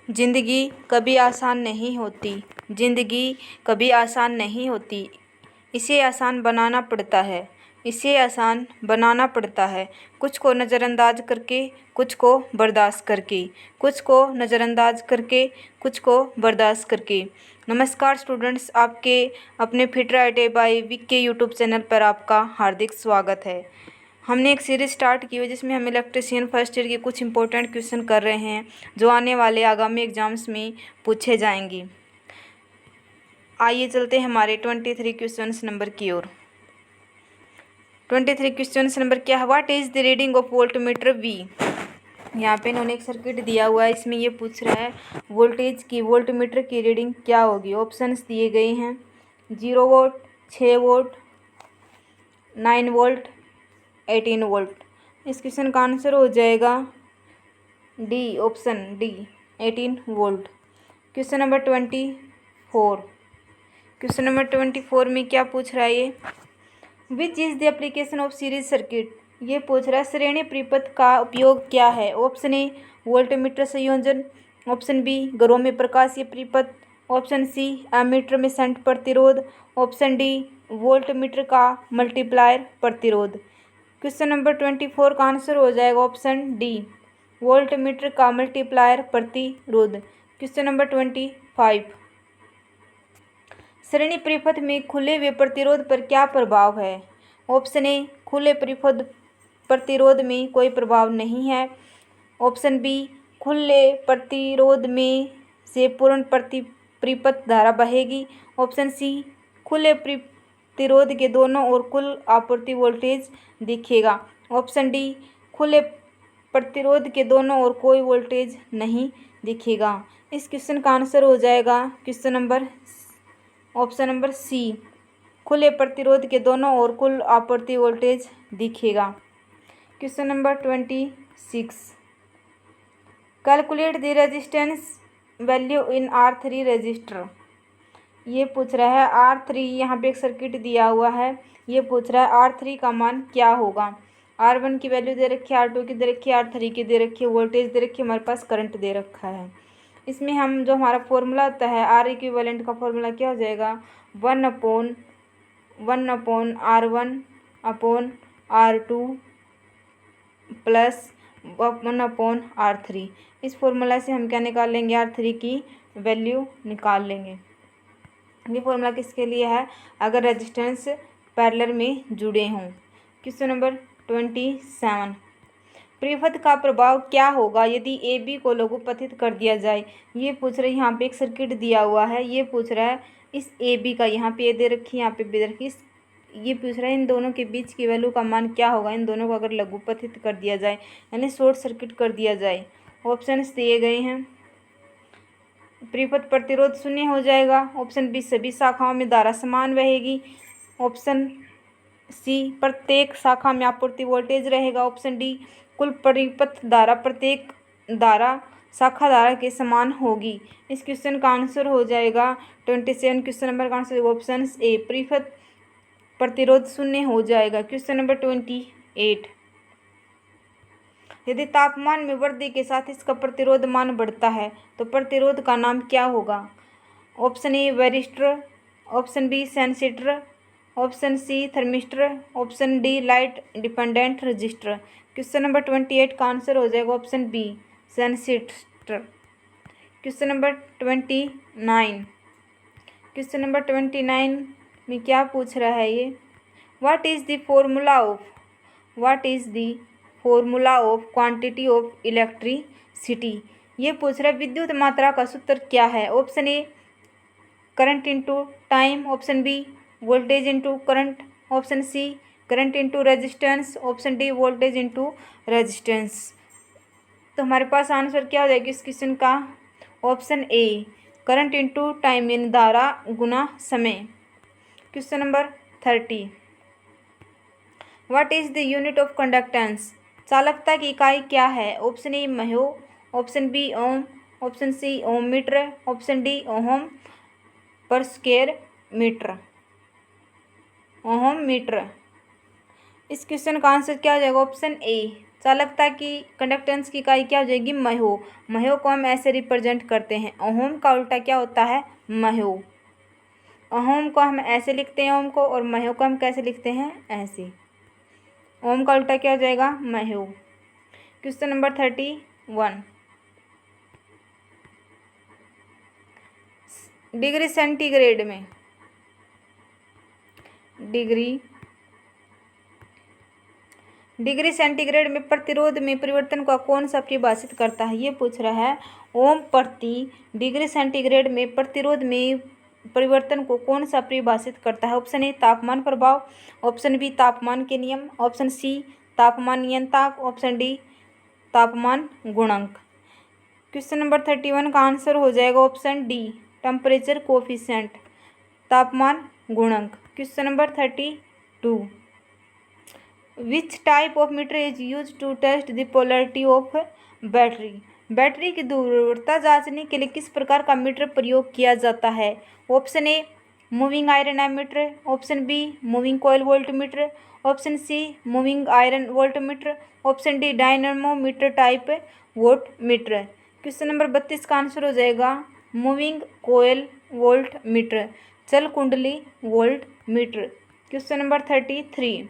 ज़िंदगी कभी आसान नहीं होती। ज़िंदगी कभी आसान नहीं होती। इसे आसान बनाना पड़ता है। इसे आसान बनाना पड़ता है। कुछ को नज़रअंदाज करके, कुछ को बर्दाश्त करके, कुछ को नज़रअंदाज करके, कुछ को बर्दाश्त करके। नमस्कार स्टूडेंट्स, आपके अपने फिट राइट बाय विक के यूट्यूब चैनल पर आपका हार्दिक स्वागत है। हमने एक सीरीज़ स्टार्ट की है जिसमें हम इलेक्ट्रीशियन फर्स्ट ईयर के कुछ इंपॉर्टेंट क्वेश्चन कर रहे हैं जो आने वाले आगामी एग्जाम्स में पूछे जाएंगे। आइए चलते हैं हमारे 23 क्वेश्चन नंबर की ओर। 23 क्वेश्चन नंबर क्या है? What is the reading of voltmeter V. यहाँ पे इन्होंने एक सर्किट दिया हुआ है, इसमें ये पूछ रहा है वोल्टेज की वोल्टमीटर की रीडिंग क्या होगी। ऑप्शंस दिए गए हैं 0 वोल्ट, 6 वोल्ट, 9 वोल्ट, 18 वोल्ट। इस क्वेश्चन का आंसर हो जाएगा D, option D, 18 volt. Question number 24। Question number 24 में क्या पूछ रहा है ये? Which is the application of series circuit. ये पूछ रहा है श्रेणी परिपथ का उपयोग क्या है। ऑप्शन ए वोल्टमीटर संयोजन, ऑप्शन बी घरों में प्रकाशीय परिपथ, ऑप्शन सी एमीटर में शंट प्रतिरोध, ऑप्शन डी वोल्टमीटर का मल्टीप्लायर प्रतिरोध। क्वेश्चन नंबर 24 का आंसर हो जाएगा ऑप्शन डी, वोल्टमीटर का मल्टीप्लायर प्रतिरोध। Question number 25। श्रेणी परिपथ में खुले हुए प्रतिरोध पर क्या प्रभाव है। ऑप्शन ए खुले परिपथ प्रतिरोध में कोई प्रभाव नहीं है, ऑप्शन बी खुले प्रतिरोध में से पूर्ण परिपथ धारा बहेगी, ऑप्शन सी खुले प्रतिरोध के दोनों ओर कुल आपूर्ति वोल्टेज दिखेगा, ऑप्शन डी खुले प्रतिरोध के दोनों ओर कोई वोल्टेज नहीं दिखेगा। इस क्वेश्चन का आंसर हो जाएगा ऑप्शन नंबर सी, खुले प्रतिरोध के दोनों ओर कुल आपूर्ति वोल्टेज दिखेगा। Question number 26। Calculate the resistance value in R3 register. ये पूछ रहा है R3, यहाँ पे एक सर्किट दिया हुआ है, ये पूछ रहा है R3 का मान क्या होगा। R1 की वैल्यू दे रखी है, R2 की दे रखी है, R3 की दे रखी है, वोल्टेज दे रखी है, हमारे पास करंट दे रखा है। इसमें हम जो हमारा फॉर्मूला होता है R इक्विवेलेंट का फॉर्मूला क्या हो जाएगा 1/R1/R2 प्लस 1/R3। इस फॉर्मूला से हम क्या निकाल लेंगे, R3 की वैल्यू निकाल लेंगे। ये फॉर्मूला किसके लिए है? अगर रेजिस्टेंस पैरेलल में जुड़े हों। Question number 27। परिपथ का प्रभाव क्या होगा यदि ए बी को लघुपथित कर दिया जाए। ये पूछ रहे हैं, यहाँ पे एक सर्किट दिया हुआ है, ये पूछ रहा है इस ए बी का, यहाँ पे ए दे रखी है, यहाँ पे बी दे रखी है, ये पूछ रहा है इन दोनों के बीच की वैल्यू का मान क्या होगा इन दोनों को अगर लघुपथित कर दिया जाए, यानी शॉर्ट सर्किट कर दिया जाए। ऑप्शंस दिए गए हैं। परिपथ प्रतिरोध शून्य हो जाएगा, ऑप्शन बी सभी शाखाओं में धारा समान बहेगी, ऑप्शन सी प्रत्येक शाखा में आपूर्ति वोल्टेज रहेगा, ऑप्शन डी कुल परिपथ धारा प्रत्येक धारा शाखा धारा के समान होगी। इस क्वेश्चन का आंसर हो जाएगा 27। क्वेश्चन नंबर का आंसर ऑप्शन ए परिपथ प्रतिरोध शून्य हो जाएगा। Question number 28। यदि तापमान में वृद्धि के साथ इसका प्रतिरोध मान बढ़ता है तो प्रतिरोध का नाम क्या होगा। Option A varistor, option B sensitor, option C thermistor, option D light dependent resistor. Question number 28 का आंसर हो जाएगा option B sensitor. Question number 29। Question number 29 में क्या पूछ रहा है ये? What is the formula of quantity of electricity. ये पूछ रहा है विद्युत मात्रा का सूत्र क्या है। Option A current into time, option B voltage into current, option C current into resistance, option D voltage into resistance. तो हमारे पास आंसर क्या हो जाएगा इस क्वेश्चन का? Option A current into time यानी धारा गुना समय। Question number 30। What is the unit of conductance. चालकता की इकाई क्या है। Option A mho, option B ohm, option C ohm metre, option D ohm per square metre, ohm metre. इस क्वेश्चन का आंसर क्या हो जाएगा? ऑप्शन ए चालकता की कंडक्टेंस की इकाई क्या हो जाएगी, म्हो। म्हो को हम ऐसे रिप्रेजेंट करते हैं। ओहम का उल्टा क्या होता है, म्हो। ओहम को हम ऐसे लिखते हैं ओम को, और म्हो को हम कैसे लिखते हैं, ऐसे। ओम का उल्टा क्या हो जाएगा, म्हो। क्वेश्चन नंबर 31, डिग्री सेंटीग्रेड में, डिग्री सेंटीग्रेड में प्रतिरोध में परिवर्तन को कौन सा परिभाषित करता है, ये पूछ रहा है। ओम प्रति डिग्री सेंटीग्रेड में प्रतिरोध में परिवर्तन को कौन सा परिभाषित करता है। ऑप्शन ए तापमान प्रभाव, ऑप्शन बी तापमान के नियम, ऑप्शन सी तापमान नियंत्रक, ऑप्शन डी तापमान गुणांक। क्वेश्चन नंबर 31 का आंसर हो जाएगा ऑप्शन डी, टेम्परेचर कोफिशिएंट, तापमान गुणांक। Question number 32, which type of meter is use to test the polarity of battery. Battery की ध्रुवता जांचने के लिए किस प्रकार का मीटर प्रयोग किया जाता है। Option A moving iron ammeter, option B moving coil voltmeter, option C moving iron voltmeter, option D dynamometer type voltmeter. Question number 32 का आंसर हो जाएगा मूविंग कॉइल वोल्टमीटर, चल कुंडली voltmeter. Question number 33,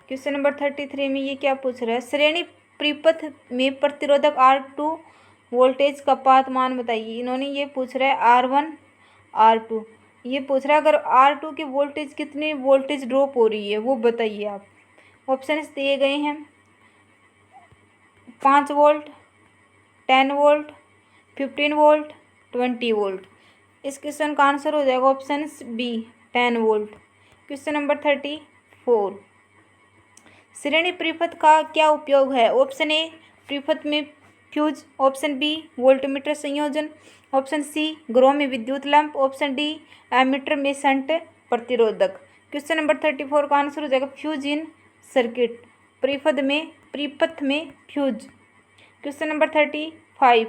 question number 33 में ये क्या पूछ रहा है, श्रेणी परिपथ में प्रतिरोधक R2 वोल्टेज का पात मान बताइए। इन्होंने ये पूछ रहा है R1 R2, ये पूछ रहा है अगर R2 की वोल्टेज कितनी वोल्टेज ड्रॉप हो रही है वो बताइए आप। ऑप्शंस दिए गए हैं 5 वोल्ट, 10 वोल्ट, 15 वोल्ट, 20 वोल्ट। इस क्वेश्चन का आंसर हो जाएगा option B 10 volt. Question number 34, श्रेणी परिपथ का क्या उपयोग है। ऑप्शन ए परिपथ में फ्यूज, ऑप्शन बी वोल्टमीटर संयोजन, ऑप्शन सी गृह में विद्युत लैंप, ऑप्शन डी एमीटर में शंट प्रतिरोधक। क्वेश्चन नंबर 34 का आंसर हो जाएगा फ्यूज इन सर्किट, परिपथ में फ्यूज। क्वेश्चन नंबर 35,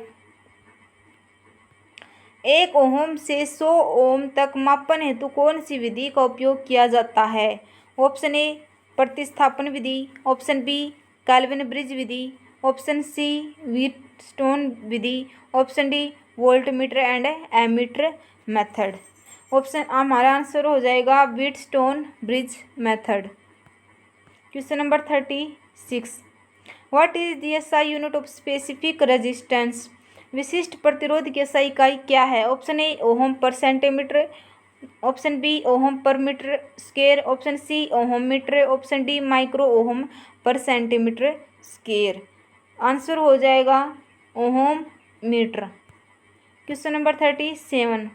1 ओम से 100 ओम तक मापन हेतु कौन सी विधि का उपयोग किया जाता है। ऑप्शन ए प्रतिस्थापन विधि, ऑप्शन बी कैल्विन ब्रिज विधि, ऑप्शन सी व्हीटस्टोन विधि, option D voltmeter and ammeter method. Option हमारा आंसर हो जाएगा Wheatstone bridge method. Question number 36, what is the SI unit of specific resistance. विशिष्ट प्रतिरोध की एसआई इकाई क्या है। Option A ohm per centimetre, option B ohm per metre square, option C ohm metre, option D micro ohm per centimetre square. Answer हो जाएगा ohm metre. Question number 37,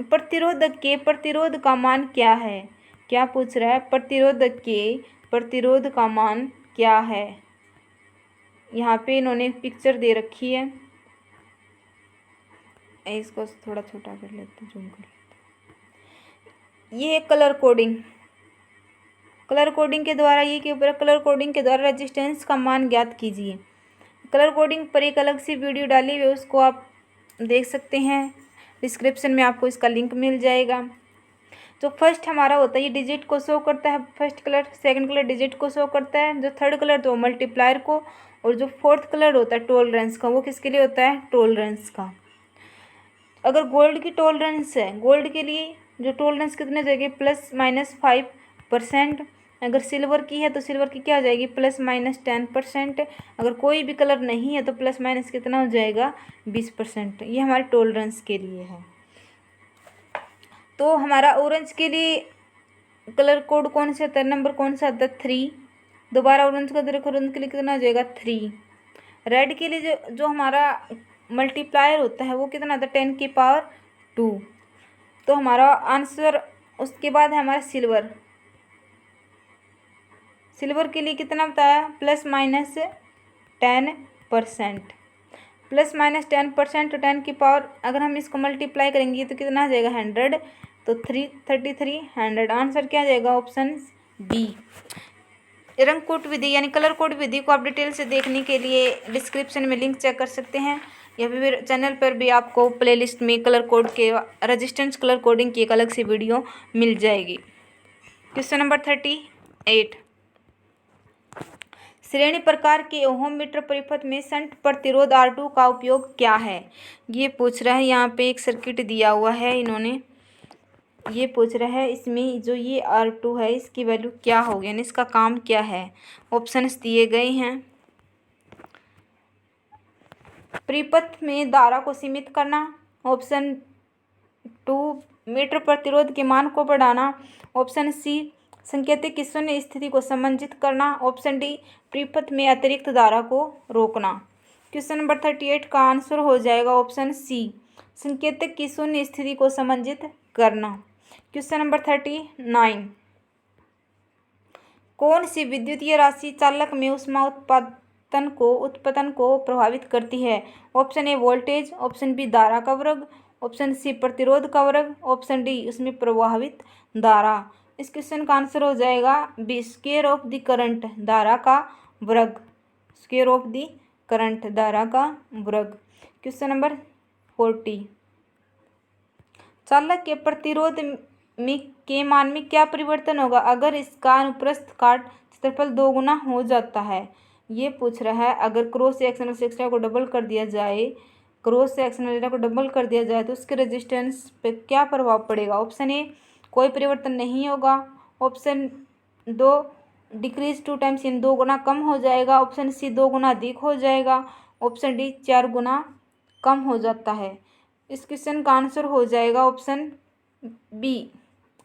प्रतिरोधक के प्रतिरोध का मान क्या है। क्या पूछ रहा है, प्रतिरोधक के प्रतिरोध का मान क्या है। यहाँ पे इन्होंने पिक्चर दे रखी है, इसको थोड़ा छोटा कर लेते हैं, जूम कर लेते हैं। ये है कलर कोडिंग, कलर कोडिंग के द्वारा ये के ऊपर कलर कोडिंग के द्वारा रेजिस्टेंस का मान ज्ञात कीजिए। कलर कोडिंग पर एक अलग सी वीडियो डाली हुई है, उसको आप देख सकते हैं, डिस्क्रिप्शन में आपको इसका लिंक मिल जाएगा। जो फर्स्ट हमारा होता है ये डिजिट को शो करता है, first colour, second colour digit को शो करता है, जो थर्ड कलर तो मल्टीप्लायर को, और जो फोर्थ कलर होता है टॉलरेंस का, वो किसके लिए होता है, टॉलरेंस का। अगर गोल्ड की टॉलरेंस है, गोल्ड के लिए जो टॉलरेंस कितने जाएगी +-5%। अगर सिल्वर की है तो सिल्वर की क्या हो जाएगी +-10%। अगर कोई भी कलर नहीं है तो +- कितना हो जाएगा 20%। ये हमारे टॉलरेंस के लिए है। तो हमारा ऑरेंज के लिए कलर कोड कौन सा आता है, नंबर कौन सा आता है 3। दोबारा ऑरेंज का देखो, ऑरेंज के लिए कितना हो जाएगा 3। रेड के लिए जो हमारा मल्टीप्लायर होता है वो कितना आता है 10⁻²। तो हमारा आंसर, उसके बाद है हमारा सिल्वर। सिल्वर के लिए कितना बताया +-10%, +-10% तो 10⁻, अगर हम इसको मल्टीप्लाई करेंगे तो कितना आ जाएगा 100, तो 3300। आंसर क्या आ जाएगा ऑप्शन बी। रंग कोड विधि यानी कलर कोड विधि को आप डिटेल से देखने के लिए डिस्क्रिप्शन में लिंक चेक कर सकते हैं, या फिर चैनल पर भी आपको प्लेलिस्ट में कलर कोड के रेजिस्टेंस कलर कोडिंग की एक अलग सी वीडियो मिल जाएगी। क्वेश्चन नंबर 38, श्रेणी प्रकार के ओहम मीटर परिपथ में शंट प्रतिरोध R2 का उपयोग क्या है। ये पूछ रहा है, यहाँ पे एक सर्किट दिया हुआ है इन्होंने, ये पूछ रहा है इसमें जो ये R2 है इसकी वैल्यू क्या होगी, यानी इसका काम क्या है। ऑप्शंस दिए गए हैं। परिपथ में धारा को सीमित करना, ऑप्शन 2 मीटर प्रतिरोध के मान को बढ़ाना, ऑप्शन सी संकेतिक की शून्य स्थिति को समंजित करना, ऑप्शन डी परिपथ में अतिरिक्त धारा को रोकना। क्वेश्चन नंबर 38 का आंसर हो जाएगा ऑप्शन सी संकेतिक की शून्य स्थिति को समंजित करना। क्वेश्चन नंबर 39 कौन सी विद्युतीय राशि चालक में ऊष्मा उत्पादन को प्रभावित करती है। Option A voltage, option B धारा का वर्ग, ऑप्शन सी प्रतिरोध का वर्ग, ऑप्शन डी उसमें प्रवाहित धारा। इस क्वेश्चन का आंसर हो जाएगा B square of the current, धारा का वर्ग, स्क्वायर ऑफ द करंट, धारा का वर्ग। क्वेश्चन नंबर 40 चालक के प्रतिरोध के मान में क्या परिवर्तन होगा अगर इसका अनुप्रस्थ काट क्षेत्रफल 2 गुना हो जाता है। ये पूछ रहा है अगर क्रॉस सेक्शनल एरिया को डबल कर दिया जाए, क्रॉस सेक्शनल एरिया को डबल कर दिया जाए तो उसके रेजिस्टेंस पे क्या प्रभाव पड़ेगा। ऑप्शन ए कोई परिवर्तन नहीं होगा, ऑप्शन 2 डिक्रीज 2 टाइम्स इन 2 गुना कम हो जाएगा, ऑप्शन सी 2 गुना अधिक हो जाएगा, ऑप्शन डी 4 गुना कम हो जाता है। इस क्वेश्चन का आंसर हो जाएगा ऑप्शन बी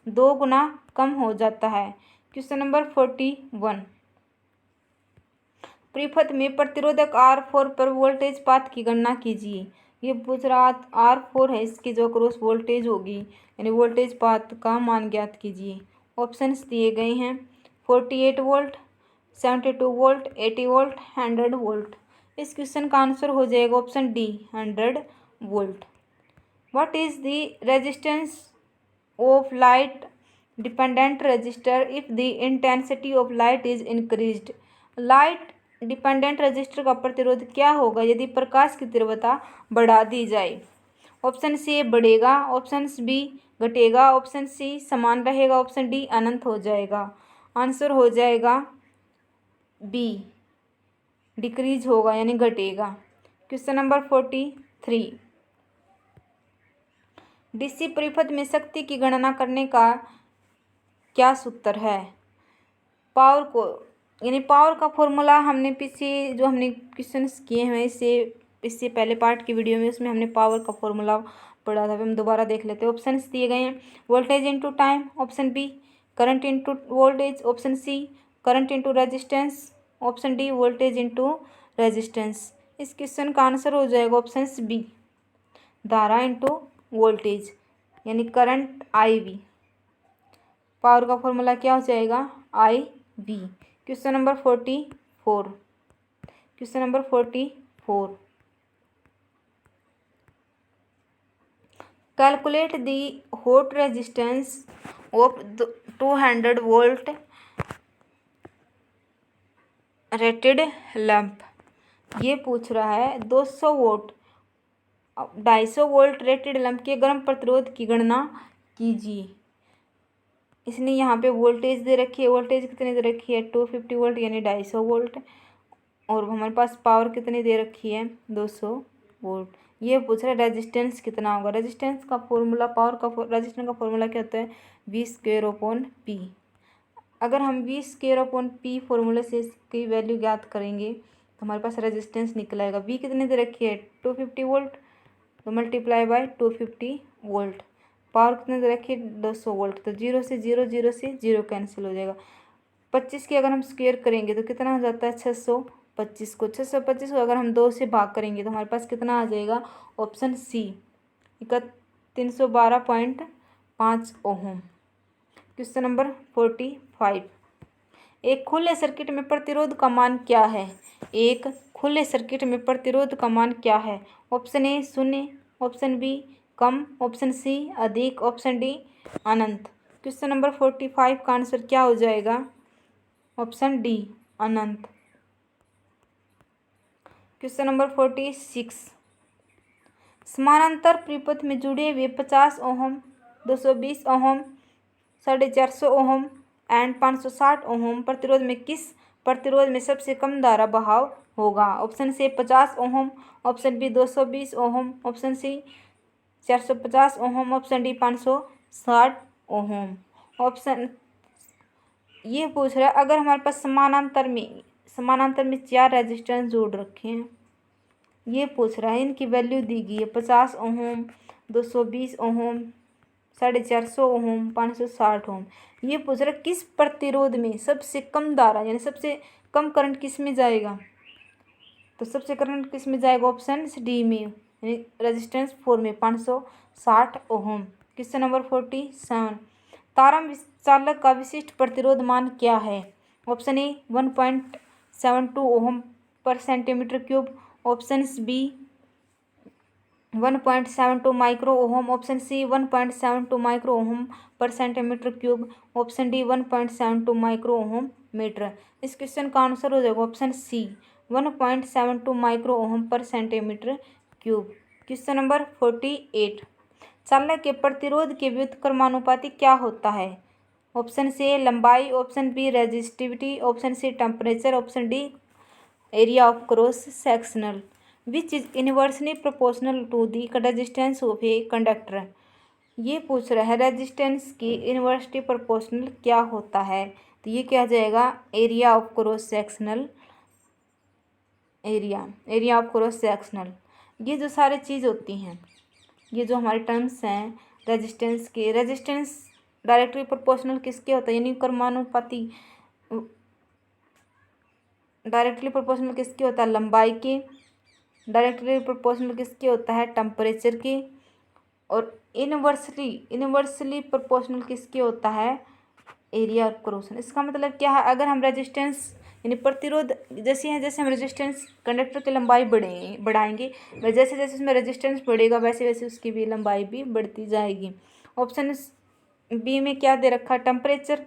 2 गुना कम हो जाता है। क्वेश्चन नंबर 41 परिपथ में प्रतिरोधक R4 पर वोल्टेज पात की गणना कीजिए। ये पूछ रहा R4 है, इसकी जो क्रॉस वोल्टेज होगी यानी वोल्टेज पात का मान ज्ञात कीजिए। ऑप्शंस दिए गए हैं 48 वोल्ट, 72 वोल्ट, 80 वोल्ट, 100 वोल्ट। इस क्वेश्चन का आंसर हो जाएगा option D 100 volt. What is the resistance of light dependent register if the intensity of light is increased. Light dependent register का प्रतिरोध क्या होगा यदि प्रकाश की तीव्रता बढ़ा दी जाए। ऑप्शन सी बढ़ेगा, ऑप्शन बी घटेगा, ऑप्शन सी समान रहेगा, ऑप्शन डी अनंत हो जाएगा। आंसर हो जाएगा बी डिक्रीज होगा यानी घटेगा। क्वेश्चन नंबर 43 डीसी परिपथ में शक्ति की गणना करने का क्या सूत्र है। पावर को यानी पावर का फॉर्मूला हमने पीछे जो हमने क्वेश्चंस किए हैं इससे पहले पार्ट की वीडियो में उसमें हमने पावर का फॉर्मूला पढ़ा था, हम दोबारा देख लेते हैं। ऑप्शंस दिए गए हैं voltage into time, option B current into voltage, option C current into resistance, option D voltage into resistance. इस क्वेश्चन का आंसर हो जाएगा ऑप्शन बी धारा इंटू वोल्टेज यानी करंट IV। पावर का फॉर्मूला क्या हो जाएगा IV। Question number 44 question number 44 calculate the hot resistance of 200 volt rated lamp. ये पूछ रहा है 200 वोल्ट 250 वोल्ट रेटेड लैंप के गर्म प्रतिरोध की गणना कीजिए। इसने यहाँ पे वोल्टेज दे रखी है, वोल्टेज कितनी दे रखी है 250 वोल्ट यानी 250 वोल्ट, और हमारे पास पावर कितनी दे रखी है 200 वोल्ट। ये पूछ रहा है रेजिस्टेंस कितना होगा। रेजिस्टेंस का फॉर्मूला रेजिस्टेंस का फॉर्मूला क्या होता है V²/P। अगर हम V²/P फॉर्मूले से इसकी वैल्यू ज्ञात करेंगे तो हमारे पास रेजिस्टेंस निकल आएगा। V कितनी दे रखी है 250 वोल्ट तो मल्टीप्लाई बाय 250 वोल्ट। पावर कितने दे रखी है 200 वोल्ट, तो 0 से 0 0 से 0 कैंसिल हो जाएगा। 25 की अगर हम स्क्वायर करेंगे तो कितना हो जाता है 625 को 625 को अगर हम 2 से भाग करेंगे तो हमारे पास कितना आ जाएगा ऑप्शन सी 312.5 ओम। क्वेश्चन नंबर 45 एक खुले सर्किट में प्रतिरोध का मान क्या है। एक खुले सर्किट में प्रतिरोध का मान क्या है। ऑप्शन ए 0, ऑप्शन बी कम, ऑप्शन सी अधिक, ऑप्शन डी अनंत। क्वेश्चन नंबर 45 का आंसर क्या हो जाएगा ऑप्शन डी अनंत। क्वेश्चन नंबर 46 समानांतर परिपथ में जुड़े हुए 50 ओम, 220 ओम, 450 ओम एंड 560 ओम प्रतिरोध में किस प्रतिरोध में सबसे कम धारा बहाव होगा? ऑप्शन से 50 ओम, ऑप्शन बी 220 ओम, ऑप्शन सी 450 ओम, ऑप्शन डी 560 ओम। ऑप्शन ये पूछ रहा है अगर हमारे पास समानांतर में 4 रेजिस्टेंस जोड़ रखे हैं, ये पूछ रहा है, इनकी वैल्यू दी गई है 50 ओम, 220 ओम, 450 ओम, 560 ओम। ये पूछ रहा है किस प्रतिरोध में सबसे कम धारा यानी सबसे कम करंट किस में जाएगा? तो सबसे करंट किस में जाएगा? ऑप्शन डी में, यानी रेजिस्टेंस 4 में 560 ओम। क्वेश्चन नंबर 47, तारम चालक का विशिष्ट प्रतिरोध मान क्या है? ऑप्शन ए 1.72 ohm per centimetre cube, option B 1.72 micro ohm, option C 1.72 micro ohm per centimetre cube, option D 1.72 micro ohm metre. इस क्वेश्चन का आंसर हो जाएगा option C 1.72 micro ohm per centimetre cube. Question number 48, चालक के प्रतिरोध के व्युत्क्रमानुपाती क्या होता है? ऑप्शन सी लंबाई, option B resistivity, option C temperature, option D area of cross sectional. Which is inversely proportional to the resistance of a conductor. ये पूछ रहा है रेजिस्टेंस की इनवर्सली प्रोपोर्शनल क्या होता है? तो ये क्या हो जाएगा? Area of cross sectional, area of cross sectional. ये जो सारी चीज़ होती हैं, ये जो हमारे टर्म्स हैं रेजिस्टेंस के, रेजिस्टेंस डायरेक्टली प्रोपोर्शनल किसके होता है? यानी कर्मानुपाती डायरेक्टली प्रोपोर्शनल किसके होता है? लंबाई के। डायरेक्टली प्रोपोर्शनल किसके होता है? टेम्परेचर के। और इनवर्सली प्रोपोर्शनल किसके होता है? Area of cross. इसका मतलब क्या है? अगर हम रेजिस्टेंस यानी प्रतिरोध जैसे हम रेजिस्टेंस कंडक्टर की लंबाई बढ़ाएंगे, जैसे जैसे उसमें रेजिस्टेंस बढ़ेगा वैसे वैसे उसकी भी लंबाई भी बढ़ती जाएगी। ऑप्शन बी में क्या दे रखा है? टेम्परेचर।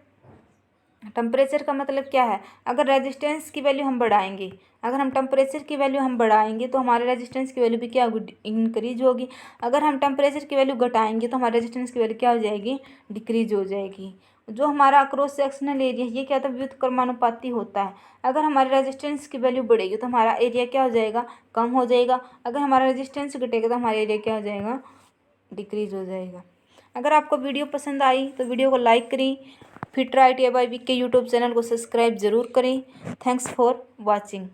टेम्परेचर का मतलब क्या है? अगर रेजिस्टेंस की वैल्यू हम बढ़ाएंगे, अगर हम टेम्परेचर की वैल्यू हम बढ़ाएंगे तो हमारे रेजिस्टेंस की वैल्यू भी क्या होगी? इंक्रीज होगी। अगर हम टेम्परेचर की वैल्यू घटाएंगे तो हमारे रेजिस्टेंस की वैल्यू क्या हो जाएगी? डिक्रीज हो जाएगी। जो हमारा क्रॉस सेक्शनल एरिया ये क्या था? व्युत्क्रमानुपाती होता है। अगर हमारे रेजिस्टेंस की वैल्यू बढ़ेगी तो हमारा एरिया क्या हो जाएगा? कम हो जाएगा। अगर हमारा रेजिस्टेंस घटेगा तो हमारा एरिया क्या हो जाएगा? डिक्रीज हो जाएगा। अगर आपको वीडियो पसंद आई तो वीडियो को लाइक करें, fit IITI by VK YouTube channel को सब्सक्राइब जरूर करें। Thanks for watching.